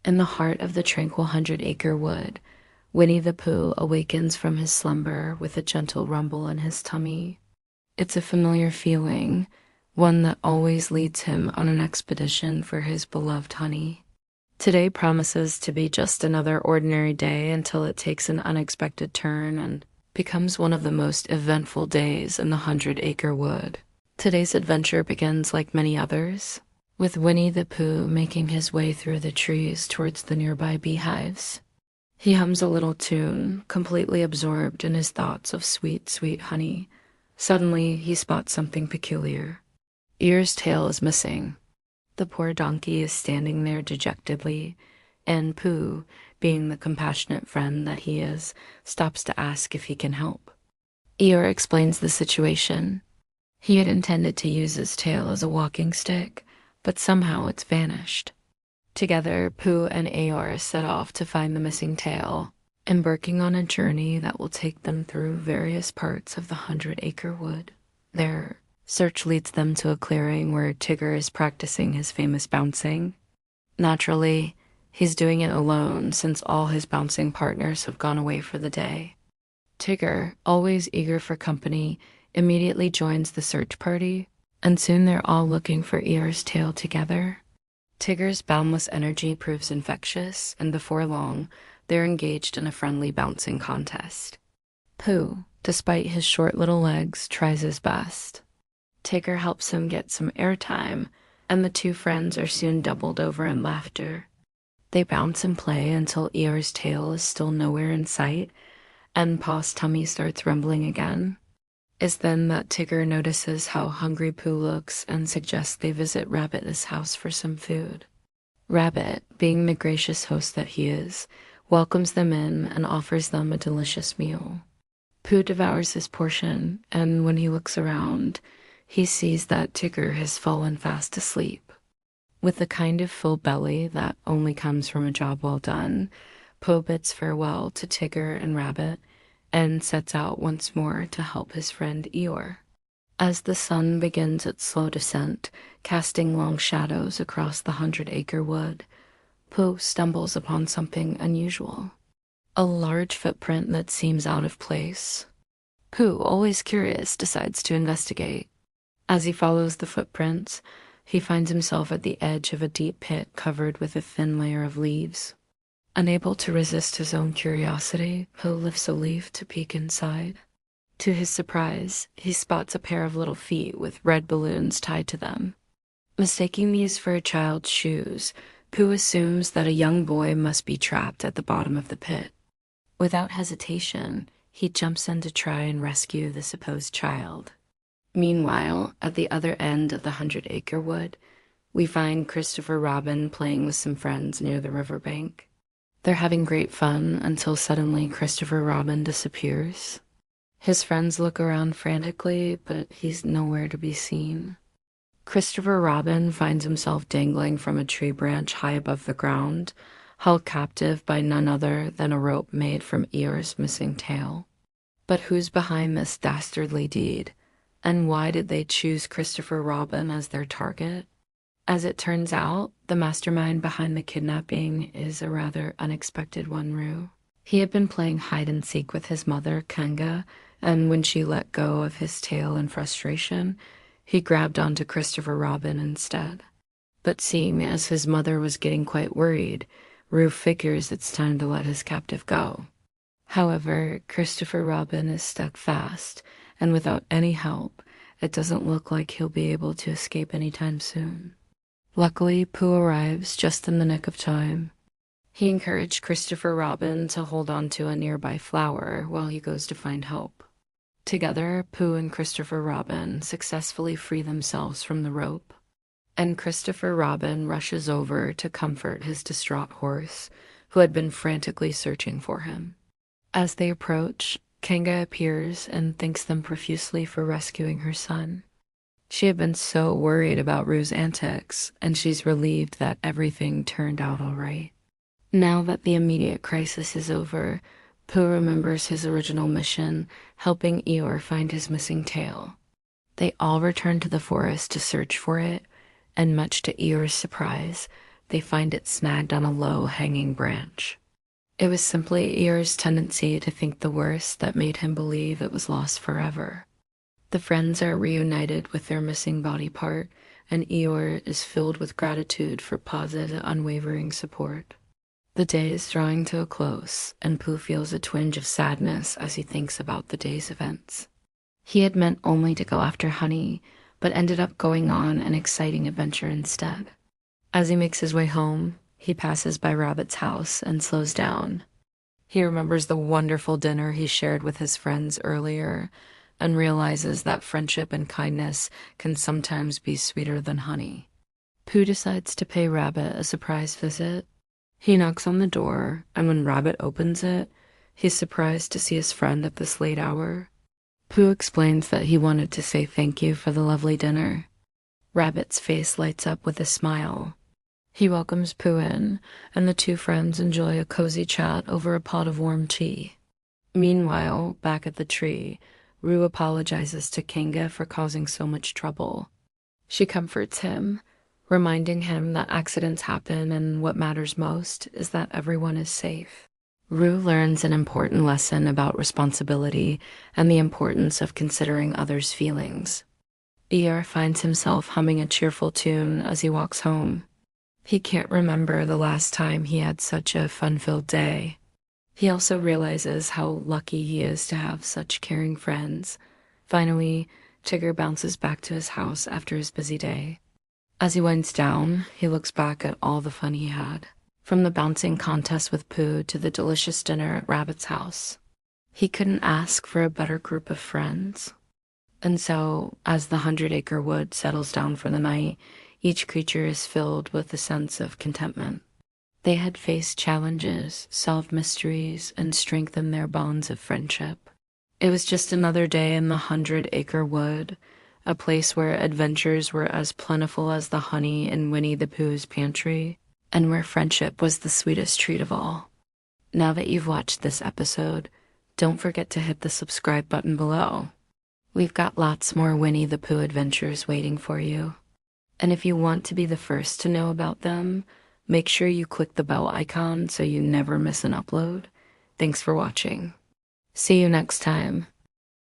In the heart of the tranquil Hundred Acre Wood, Winnie the Pooh awakens from his slumber with a gentle rumble in his tummy. It's a familiar feeling, one that always leads him on an expedition for his beloved honey. Today promises to be just another ordinary day until it takes an unexpected turn and becomes one of the most eventful days in the Hundred Acre Wood. Today's adventure begins like many others, with Winnie the Pooh making his way through the trees towards the nearby beehives. He hums a little tune, completely absorbed in his thoughts of sweet, sweet honey. Suddenly, he spots something peculiar. Eeyore's tail is missing. The poor donkey is standing there dejectedly, and Pooh, being the compassionate friend that he is, stops to ask if he can help. Eeyore explains the situation. He had intended to use his tail as a walking stick, but somehow it's vanished. Together, Pooh and Eeyore set off to find the missing tail, embarking on a journey that will take them through various parts of the Hundred Acre Wood. Their search leads them to a clearing where Tigger is practicing his famous bouncing. Naturally, he's doing it alone since all his bouncing partners have gone away for the day. Tigger, always eager for company, immediately joins the search party, and soon they're all looking for Eeyore's tail together. Tigger's boundless energy proves infectious, and before long, they're engaged in a friendly bouncing contest. Pooh, despite his short little legs, tries his best. Tigger helps him get some airtime, and the two friends are soon doubled over in laughter. They bounce and play until Eeyore's tail is still nowhere in sight, and Paw's tummy starts rumbling again. It's then that Tigger notices how hungry Pooh looks and suggests they visit Rabbit's house for some food. Rabbit, being the gracious host that he is, welcomes them in and offers them a delicious meal. Pooh devours his portion, and when he looks around, he sees that Tigger has fallen fast asleep. With the kind of full belly that only comes from a job well done, Pooh bids farewell to Tigger and Rabbit and sets out once more to help his friend Eeyore. As the sun begins its slow descent, casting long shadows across the Hundred Acre Wood, Pooh stumbles upon something unusual. A large footprint that seems out of place. Pooh, always curious, decides to investigate. As he follows the footprints, he finds himself at the edge of a deep pit covered with a thin layer of leaves. Unable to resist his own curiosity, Pooh lifts a leaf to peek inside. To his surprise, he spots a pair of little feet with red balloons tied to them. Mistaking these for a child's shoes, Pooh assumes that a young boy must be trapped at the bottom of the pit. Without hesitation, he jumps in to try and rescue the supposed child. Meanwhile, at the other end of the Hundred Acre Wood, we find Christopher Robin playing with some friends near the riverbank. They're having great fun until suddenly Christopher Robin disappears. His friends look around frantically, but he's nowhere to be seen. Christopher Robin finds himself dangling from a tree branch high above the ground, held captive by none other than a rope made from Eeyore's missing tail. But who's behind this dastardly deed? And why did they choose Christopher Robin as their target? As it turns out, the mastermind behind the kidnapping is a rather unexpected one, Roo. He had been playing hide-and-seek with his mother, Kanga, and when she let go of his tail in frustration, he grabbed onto Christopher Robin instead. But seeing as his mother was getting quite worried, Roo figures it's time to let his captive go. However, Christopher Robin is stuck fast, and without any help, it doesn't look like he'll be able to escape anytime soon. Luckily, Pooh arrives just in the nick of time. He encouraged Christopher Robin to hold on to a nearby flower while he goes to find help. Together, Pooh and Christopher Robin successfully free themselves from the rope, and Christopher Robin rushes over to comfort his distraught horse, who had been frantically searching for him. As they approach, Kanga appears and thanks them profusely for rescuing her son. She had been so worried about Roo's antics, and she's relieved that everything turned out all right. Now that the immediate crisis is over, Pooh remembers his original mission, helping Eeyore find his missing tail. They all return to the forest to search for it, and much to Eeyore's surprise, they find it snagged on a low-hanging branch. It was simply Eeyore's tendency to think the worst that made him believe it was lost forever. The friends are reunited with their missing body part, and Eeyore is filled with gratitude for positive, unwavering support. The day is drawing to a close, and Pooh feels a twinge of sadness as he thinks about the day's events. He had meant only to go after honey, but ended up going on an exciting adventure instead. As he makes his way home, he passes by Rabbit's house and slows down. He remembers the wonderful dinner he shared with his friends earlier and realizes that friendship and kindness can sometimes be sweeter than honey. Pooh decides to pay Rabbit a surprise visit. He knocks on the door, and when Rabbit opens it, he's surprised to see his friend at this late hour. Pooh explains that he wanted to say thank you for the lovely dinner. Rabbit's face lights up with a smile. He welcomes Pooh in, and the two friends enjoy a cozy chat over a pot of warm tea. Meanwhile, back at the tree, Rue apologizes to Kanga for causing so much trouble. She comforts him, reminding him that accidents happen and what matters most is that everyone is safe. Rue learns an important lesson about responsibility and the importance of considering others' feelings. Eeyore finds himself humming a cheerful tune as he walks home. He can't remember the last time he had such a fun-filled day. He also realizes how lucky he is to have such caring friends. Finally, Tigger bounces back to his house after his busy day. As he winds down, he looks back at all the fun he had, from the bouncing contest with Pooh to the delicious dinner at Rabbit's house. He couldn't ask for a better group of friends. And so, as the 100 Acre Wood settles down for the night, each creature is filled with a sense of contentment. They had faced challenges, solved mysteries, and strengthened their bonds of friendship. It was just another day in the 100 Acre Wood, a place where adventures were as plentiful as the honey in Winnie the Pooh's pantry, and where friendship was the sweetest treat of all. Now that you've watched this episode, don't forget to hit the subscribe button below. We've got lots more Winnie the Pooh adventures waiting for you. And if you want to be the first to know about them, make sure you click the bell icon so you never miss an upload. Thanks for watching. See you next time.